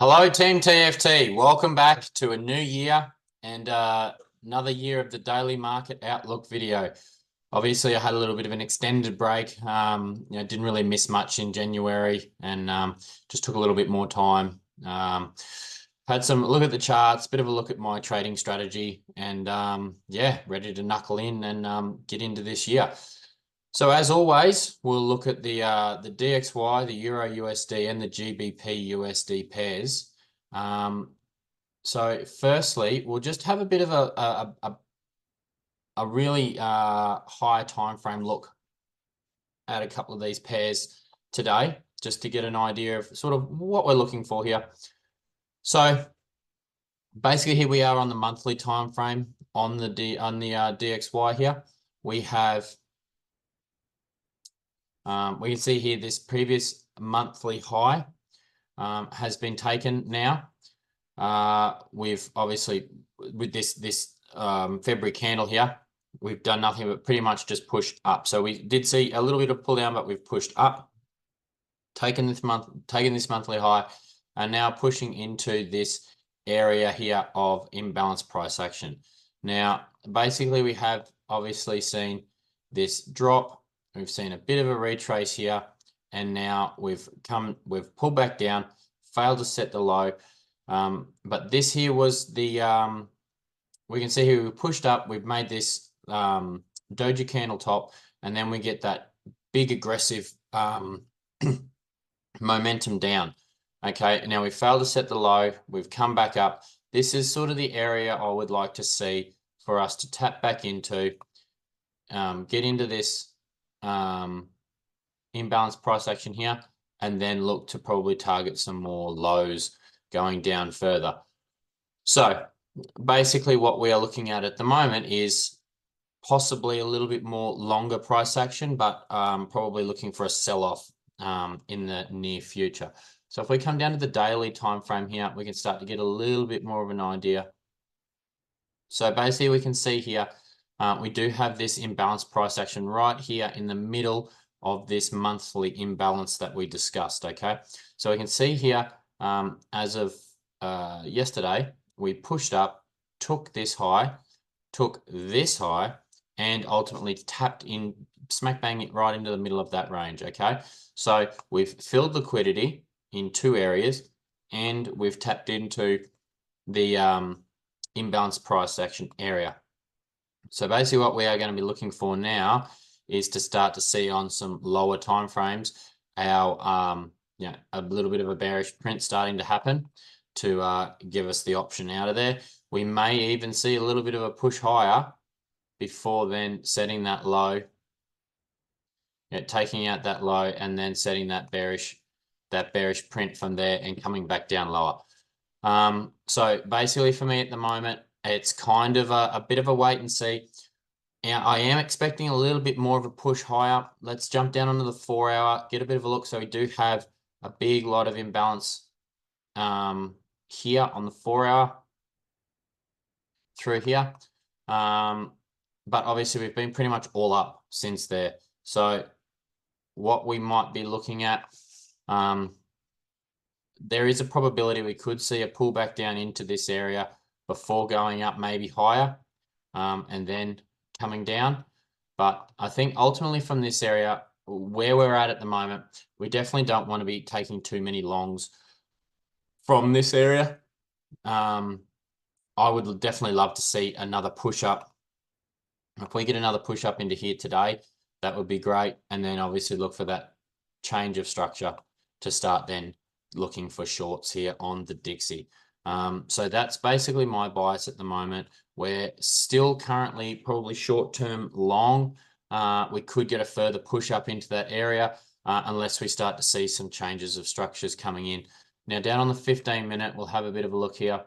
Hello, Team TFT. Welcome back to a new year and another year of the Daily Market Outlook video. Obviously, I had a little bit of an extended break. Didn't really miss much in January and just took a little bit more time. Had some look at the charts, bit of a look at my trading strategy, and ready to knuckle in and get into this year. So as always, we'll look at the DXY, the Euro USD, and the GBP USD pairs. So firstly, we'll just have a bit of a really high time frame look at a couple of these pairs today, just to get an idea of sort of what we're looking for here. So basically, here we are on the monthly time frame on the DXY here. We have. We can see here this previous monthly high has been taken now. We've obviously, with this February candle here, we've done nothing but pretty much just pushed up. So we did see a little bit of pull down, but we've pushed up, taken this monthly high, and now pushing into this area here of imbalanced price action. Now, basically, we have obviously seen this drop. We've seen a bit of a retrace here, and now we've pulled back down, failed to set the low. But this here was the, we can see here we pushed up, we've made this doji candle top, and then we get that big aggressive momentum down. Okay, now we failed to set the low, we've come back up. This is sort of the area I would like to see for us to tap back into, get into this imbalanced price action here, and then look to probably target some more lows going down further. So basically what we are looking at the moment is possibly a little bit more longer price action, but probably looking for a sell-off in the near future. So if we come down to the daily time frame here, we can start to get a little bit more of an idea. So basically we can see here, we do have this imbalanced price action right here in the middle of this monthly imbalance that we discussed, okay? So we can see here, as of yesterday, we pushed up, took this high, took this high, and ultimately tapped in, smack bang it right into the middle of that range, okay? So we've filled liquidity in two areas, and we've tapped into the imbalanced price action area. So basically what we are going to be looking for now is to start to see on some lower time frames our a little bit of a bearish print starting to happen to give us the option out of there. We may even see a little bit of a push higher before then setting that low, taking out that low and then setting that bearish print from there and coming back down lower. So basically for me at the moment, it's kind of a bit of a wait and see. Now, I am expecting a little bit more of a push higher. Let's jump down onto the 4 hour, get a bit of a look. So we do have a big lot of imbalance here on the 4 hour through here. But obviously we've been pretty much all up since there. So what we might be looking at, there is a probability we could see a pullback down into this area before going up maybe higher and then coming down. But I think ultimately from this area, where we're at the moment, we definitely don't want to be taking too many longs from this area. I would definitely love to see another push up. If we get another push up into here today, that would be great. And then obviously look for that change of structure to start then looking for shorts here on the Dixie. So that's basically my bias at the moment. We're still currently probably short-term long. We could get a further push up into that area unless we start to see some changes of structures coming in. Now down on the 15-minute, we'll have a bit of a look here.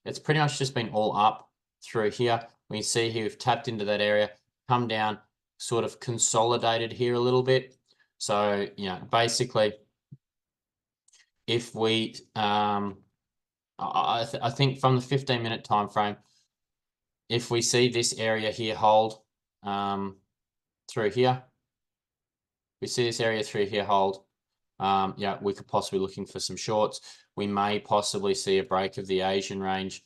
It's pretty much just been all up through here. We can see here we've tapped into that area, come down, sort of consolidated here a little bit. So, basically, if we, I think from the 15-minute time frame, if we see this area here hold through here, we see this area through here hold, yeah, we could possibly be looking for some shorts. We may possibly see a break of the Asian range,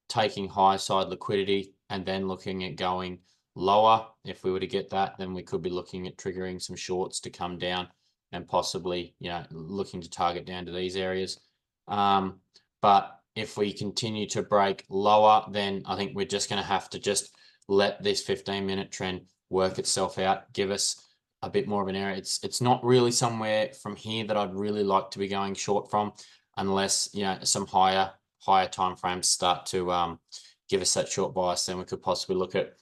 taking high side liquidity and then looking at going lower. If we were to get that, then we could be looking at triggering some shorts to come down and possibly, looking to target down to these areas. But if we continue to break lower, then I think we're just going to have to just let this 15-minute trend work itself out, give us a bit more of an area. It's not really somewhere from here that I'd really like to be going short from, unless some higher time frames start to give us that short bias. Then we could possibly look at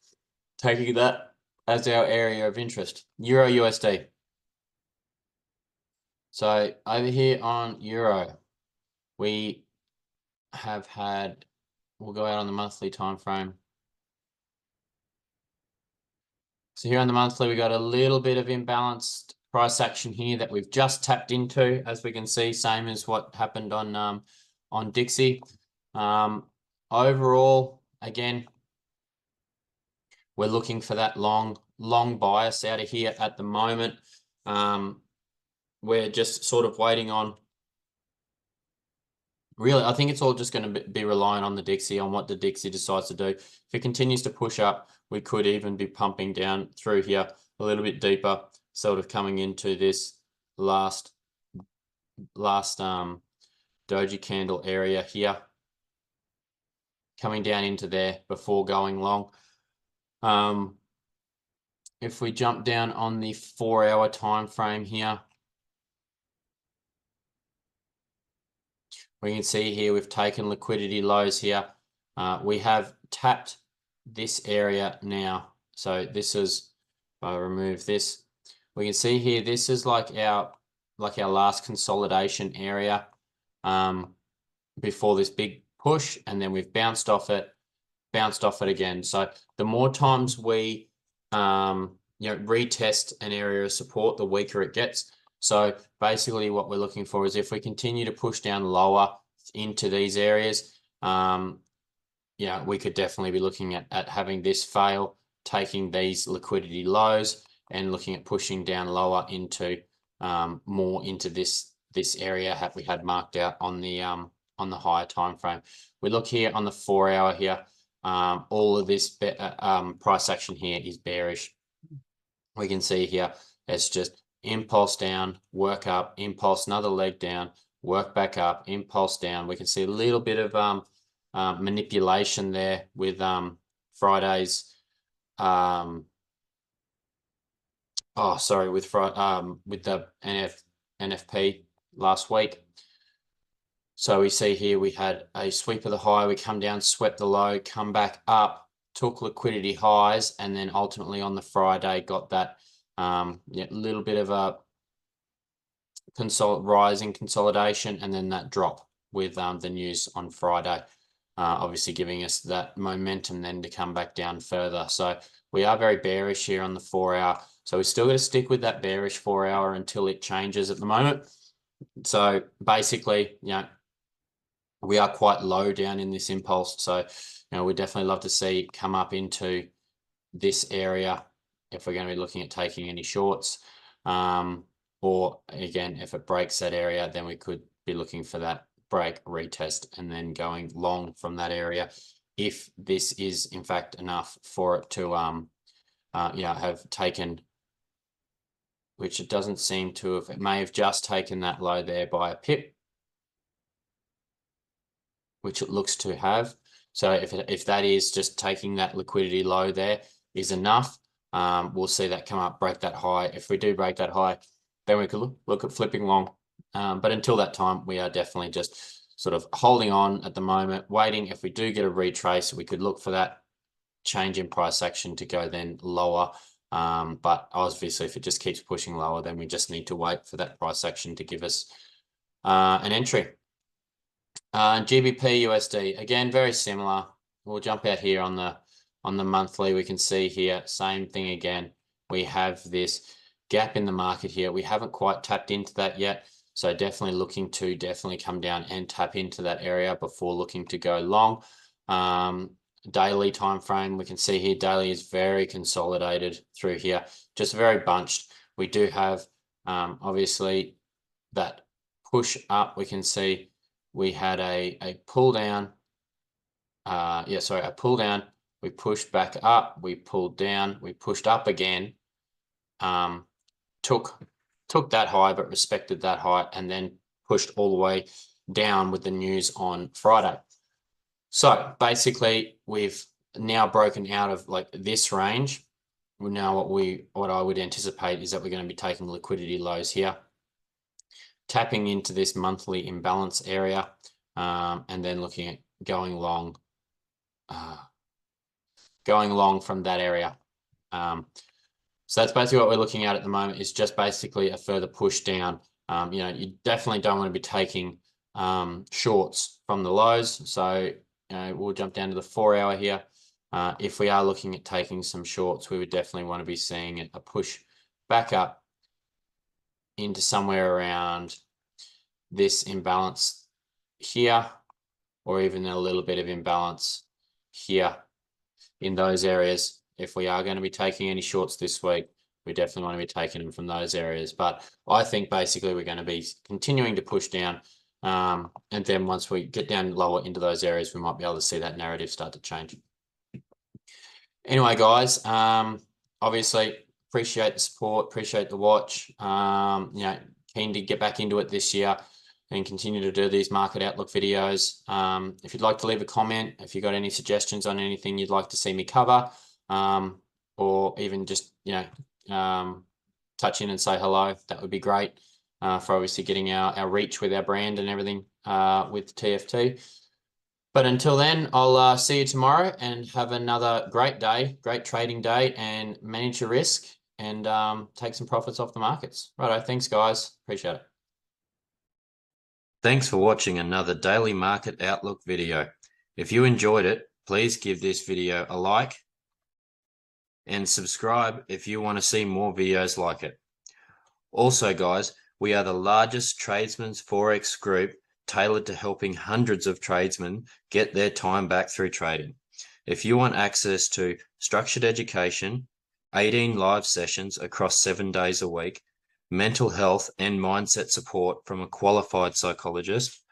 taking that as our area of interest. Euro USD. So over here on Euro, we have had, we'll go out on the monthly time frame. So here on the monthly, we got a little bit of imbalanced price action here that we've just tapped into, as we can see, same as what happened on Dixie. Overall, again, we're looking for that long bias out of here at the moment. We're just sort of waiting on, really, I think it's all just going to be relying on the Dixie, on what the Dixie decides to do. If it continues to push up, we could even be pumping down through here a little bit deeper, sort of coming into this last doji candle area here, coming down into there before going long. If we jump down on the 4-hour time frame here, we can see here we've taken liquidity lows here. We have tapped this area now. So this is, if I remove this, we can see here this is like our last consolidation area before this big push, and then we've bounced off it again. So the more times we retest an area of support, the weaker it gets. So basically what we're looking for is if we continue to push down lower into these areas, we could definitely be looking at having this fail, taking these liquidity lows and looking at pushing down lower into more into this area we had marked out on the higher time frame. We look here on the 4-hour here. All of this price action here is bearish. We can see here it's just impulse down, work up, impulse, another leg down, work back up, impulse down. We can see a little bit of manipulation there with Friday's with the NFP last week. So we see here we had a sweep of the high, we come down, swept the low, come back up, took liquidity highs, and then ultimately on the Friday got that little bit of a rising consolidation, and then that drop with the news on Friday, obviously giving us that momentum then to come back down further. So we are very bearish here on the 4-hour. So we're still going to stick with that bearish 4-hour until it changes at the moment. So basically, we are quite low down in this impulse. So, we'd definitely love to see it come up into this area if we're going to be looking at taking any shorts. Or again, if it breaks that area, then we could be looking for that break, retest, and then going long from that area. If this is in fact enough for it to, have taken, which it doesn't seem to have, it may have just taken that low there by a pip, which it looks to have. So if that is just taking that liquidity low there is enough, we'll see that come up, break that high. If we do break that high, then we could look at flipping long. But until that time, we are definitely just sort of holding on at the moment, waiting. If we do get a retrace, we could look for that change in price action to go then lower. But obviously, if it just keeps pushing lower, then we just need to wait for that price action to give us an entry. GBP USD, again, very similar. We'll jump out here on the monthly. We can see here, same thing again. We have this gap in the market here. We haven't quite tapped into that yet. So definitely looking to come down and tap into that area before looking to go long. Daily time frame, we can see here daily is very consolidated through here, just very bunched. We do have Obviously, that push up, we can see we had a pull down. A pull down. We pushed back up. We pulled down. We pushed up again. Took that high, but respected that high, and then pushed all the way down with the news on Friday. So basically, we've now broken out of like this range. Now what I would anticipate is that we're going to be taking liquidity lows here, tapping into this monthly imbalance area, and then looking at going long from that area. So that's basically what we're looking at the moment, is just basically a further push down. You definitely don't want to be taking shorts from the lows. So we'll jump down to the 4-hour here. If we are looking at taking some shorts, we would definitely want to be seeing a push back up into somewhere around this imbalance here, or even a little bit of imbalance here in those areas. If we are going to be taking any shorts this week, we definitely want to be taking them from those areas. But I think basically we're going to be continuing to push down. And then once we get down lower into those areas, we might be able to see that narrative start to change. Anyway, guys, obviously appreciate the support, appreciate the watch. Keen to get back into it this year and continue to do these market outlook videos. If you'd like to leave a comment, if you've got any suggestions on anything you'd like to see me cover, or even just, touch in and say hello, that would be great, for obviously getting our reach with our brand and everything, with TFT. But until then, I'll see you tomorrow, and have another great day, great trading day, and manage your risk and take some profits off the markets. Righto, thanks guys, appreciate it. Thanks for watching another daily market outlook video. If you enjoyed it, please give this video a like and subscribe if you want to see more videos like it. Also, guys, we are the largest Tradesmen Forex group, tailored to helping hundreds of tradesmen get their time back through trading. If you want access to structured education, 18 live sessions across 7 days a week, mental health and mindset support from a qualified psychologist,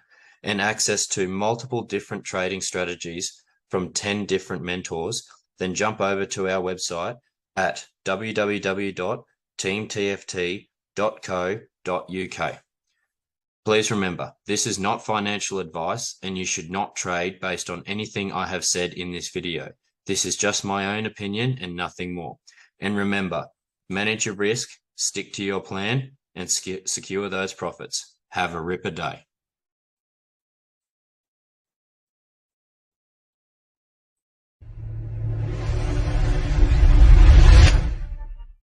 and access to multiple different trading strategies from 10 different mentors, then jump over to our website at www.teamtft.co.uk. Please remember, this is not financial advice, and you should not trade based on anything I have said in this video. This is just my own opinion and nothing more. And remember, manage your risk, stick to your plan, and secure those profits. Have a ripper day.